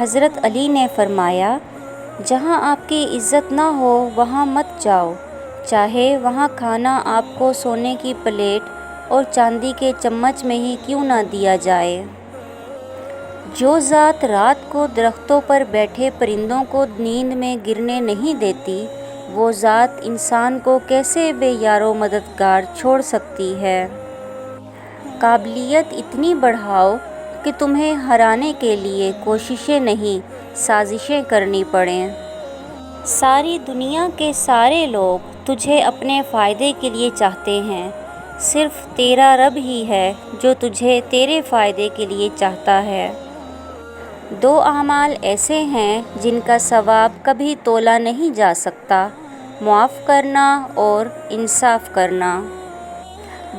حضرت علی نے فرمایا، جہاں آپ کی عزت نہ ہو وہاں مت جاؤ، چاہے وہاں کھانا آپ کو سونے کی پلیٹ اور چاندی کے چمچ میں ہی کیوں نہ دیا جائے۔ جو ذات رات کو درختوں پر بیٹھے پرندوں کو نیند میں گرنے نہیں دیتی، وہ ذات انسان کو کیسے بے یار و مددگار چھوڑ سکتی ہے۔ قابلیت اتنی بڑھاؤ کہ تمہیں ہرانے کے لیے کوششیں نہیں سازشیں کرنی پڑیں۔ ساری دنیا کے سارے لوگ تجھے اپنے فائدے کے لیے چاہتے ہیں، صرف تیرا رب ہی ہے جو تجھے تیرے فائدے کے لیے چاہتا ہے۔ دو اعمال ایسے ہیں جن کا ثواب کبھی تولا نہیں جا سکتا، معاف کرنا اور انصاف کرنا۔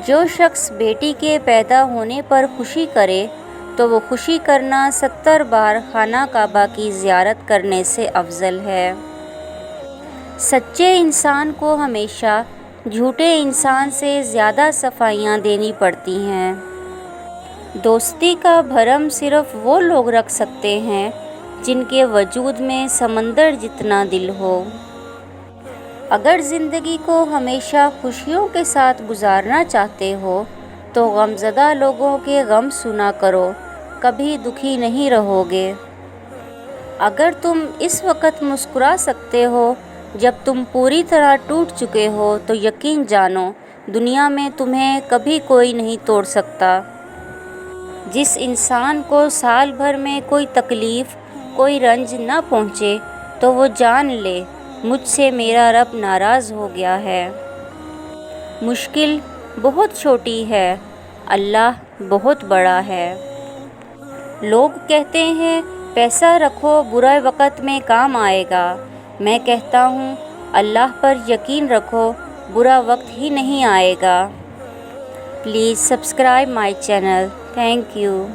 جو شخص بیٹی کے پیدا ہونے پر خوشی کرے تو وہ خوشی کرنا 70 بار خانہ کعبہ کی زیارت کرنے سے افضل ہے۔ سچے انسان کو ہمیشہ جھوٹے انسان سے زیادہ صفائیاں دینی پڑتی ہیں۔ دوستی کا بھرم صرف وہ لوگ رکھ سکتے ہیں جن کے وجود میں سمندر جتنا دل ہو۔ اگر زندگی کو ہمیشہ خوشیوں کے ساتھ گزارنا چاہتے ہو تو غمزدہ لوگوں کے غم سنا کرو، کبھی دکھی نہیں رہو گے۔ اگر تم اس وقت مسکرا سکتے ہو جب تم پوری طرح ٹوٹ چکے ہو تو یقین جانو دنیا میں تمہیں کبھی کوئی نہیں توڑ سکتا۔ جس انسان کو سال بھر میں کوئی تکلیف کوئی رنج نہ پہنچے تو وہ جان لے مجھ سے میرا رب ناراض ہو گیا ہے۔ مشکل بہت چھوٹی ہے، اللہ بہت بڑا ہے۔ لوگ کہتے ہیں پیسہ رکھو برے وقت میں کام آئے گا، میں کہتا ہوں اللہ پر یقین رکھو برا وقت ہی نہیں آئے گا۔ Please subscribe my channel. Thank you.